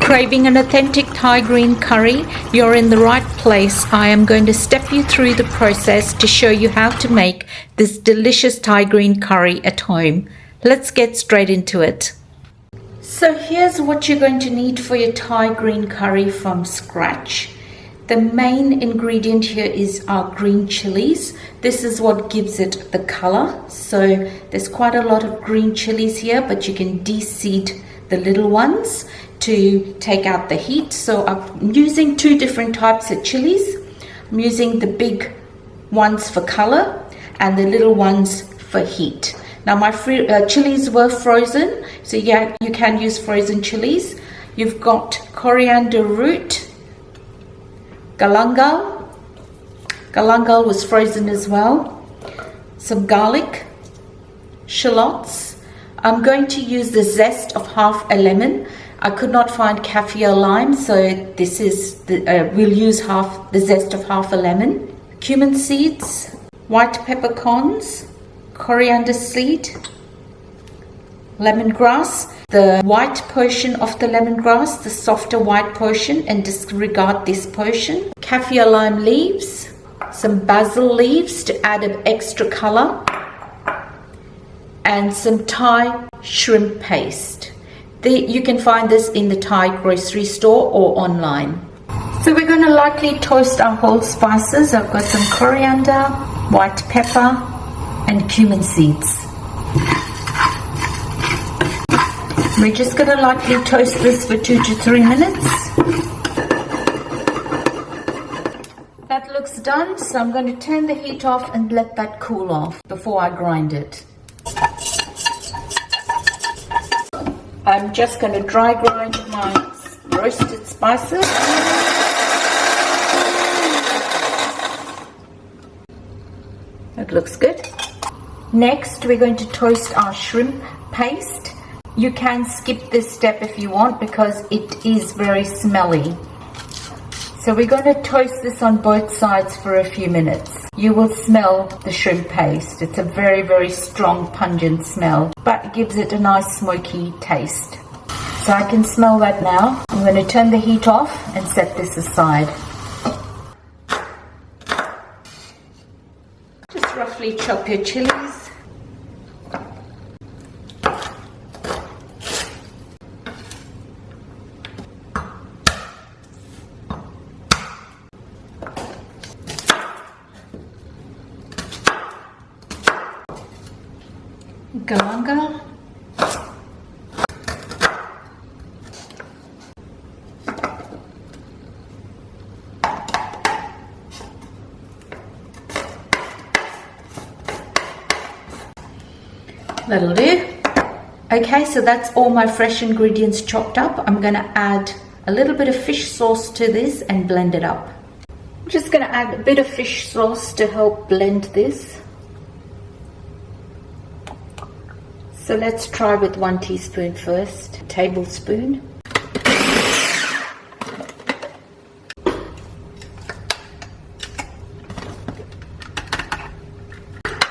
Craving an authentic Thai green curry? You're in the right place. I am going to step you through the process to show you how to make this delicious Thai green curry at home. Let's get straight into it. So here's what you're going to need for your Thai green curry from scratch. The main ingredient here is our green chilies. This is what gives it the color. So there's quite a lot of green chilies here, but you can de-seed the little ones to take out the heat. So I'm using two different types of chilies. I'm using the big ones for color and the little ones for heat. Now my chilies were frozen, so yeah, you can use frozen chilies. You've got coriander root, galangal. Galangal was frozen as well. Some garlic, shallots. I'm going to use the zest of half a lemon. I could not find kaffir lime, so this is we'll use the zest of half a lemon. Cumin seeds, white peppercorns, coriander seed, lemongrass. The white portion of the lemongrass, the softer white portion, and disregard this portion. Kaffir lime leaves, some basil leaves to add an extra color, and some Thai shrimp paste. You can find this in the Thai grocery store or online. So we're going to lightly toast our whole spices. I've got some coriander, white pepper, and cumin seeds. We're just going to lightly toast this for 2 to 3 minutes. That looks done, so I'm going to turn the heat off and let that cool off before I grind it. I'm just going to dry grind my roasted spices. That looks good. Next, we're going to toast our shrimp paste. You can skip this step if you want because it is very smelly. So we're going to toast this on both sides for a few minutes. You will smell the shrimp paste. It's a very, very strong, pungent smell, but it gives it a nice smoky taste. So I can smell that now. I'm going to turn the heat off and set this aside. Just roughly chop your chilies. Galangal, that'll do. Okay, so that's all my fresh ingredients chopped up. I'm going to add a little bit of fish sauce to this and blend it up. I'm just going to add a bit of fish sauce to help blend this. So let's try with 1 teaspoon first, a tablespoon.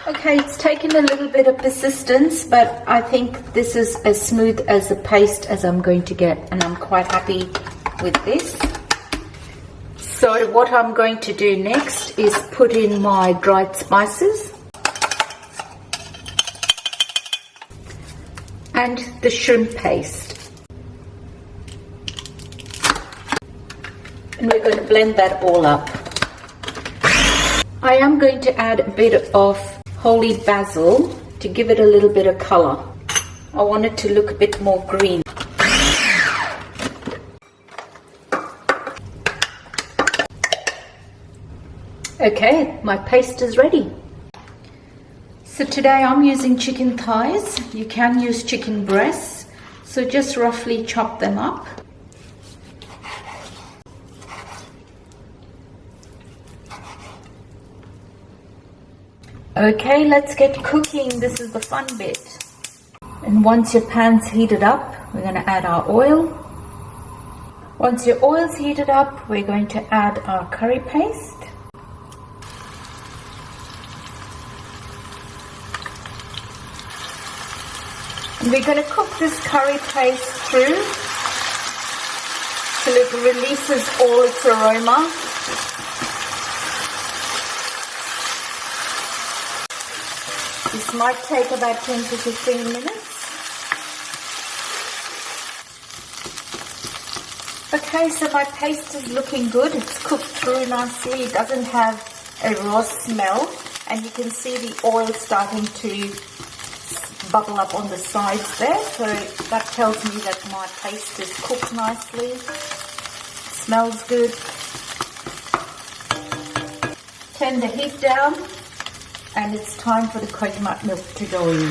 Okay, it's taken a little bit of persistence, but I think this is as smooth as a paste as I'm going to get, and I'm quite happy with this. So what I'm going to do next is put in my dried spices and the shrimp paste. And we're going to blend that all up. I am going to add a bit of holy basil to give it a little bit of color. I want it to look a bit more green. Okay, my paste is ready. So today I'm using chicken thighs. You can use chicken breasts. So just roughly chop them up. Okay, let's get cooking. This is the fun bit. And once your pan's heated up, we're going to add our oil. Once your oil's heated up, we're going to add our curry paste. And we're going to cook this curry paste through till it releases all its aroma. This might take about 10 to 15 minutes. Okay, so my paste is looking good. It's cooked through nicely. It doesn't have a raw smell. And you can see the oil starting to bubble up on the sides there. So that tells me that my paste is cooked nicely. It smells good. Turn the heat down. And it's time for the coconut milk to go in.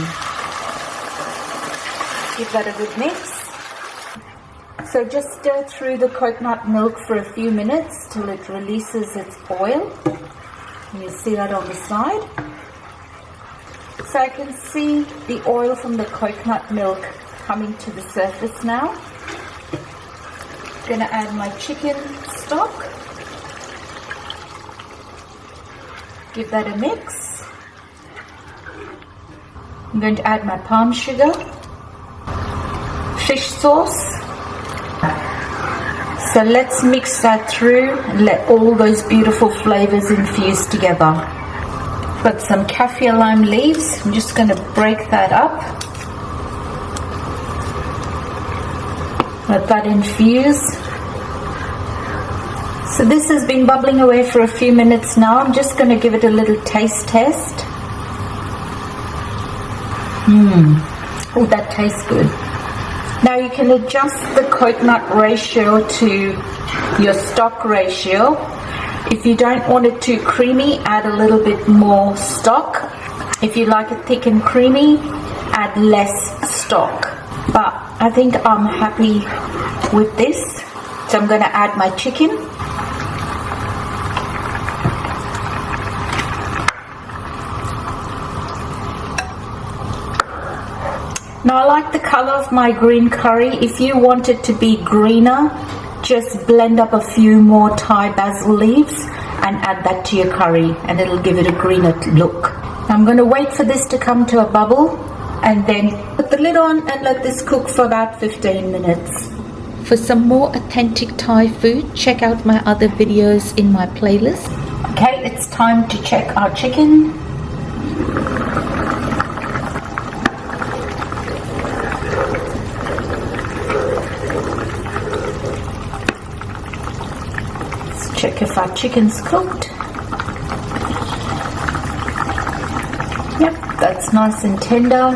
Give that a good mix. So just stir through the coconut milk for a few minutes till it releases its oil. You see that on the side. So I can see the oil from the coconut milk coming to the surface now. I'm going to add my chicken stock. Give that a mix. I'm going to add my palm sugar, fish sauce. So let's mix that through and let all those beautiful flavors infuse together. Got some kaffir lime leaves. I'm just going to break that up. Let that infuse. So this has been bubbling away for a few minutes now. I'm just going to give it a little taste test. Oh, that tastes good. Now you can adjust the coconut ratio to your stock ratio. If you don't want it too creamy, add a little bit more stock. If you like it thick and creamy, add less stock. But I think I'm happy with this. So I'm going to add my chicken. Now I like the color of my green curry. If you want it to be greener, just blend up a few more Thai basil leaves and add that to your curry and it'll give it a greener look. I'm going to wait for this to come to a bubble and then put the lid on and let this cook for about 15 minutes. For some more authentic Thai food, check out my other videos in my playlist. Okay, it's time to check our chicken. Check if our chicken's cooked. Yep, that's nice and tender.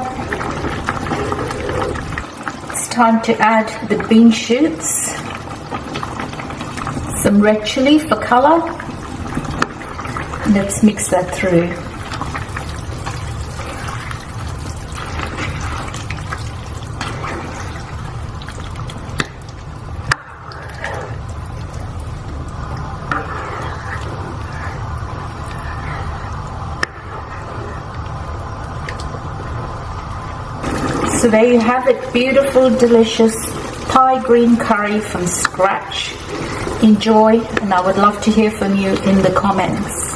It's time to add the bean shoots, some red chili for color. Let's mix that through. So there you have it, beautiful, delicious Thai green curry from scratch. Enjoy, and I would love to hear from you in the comments.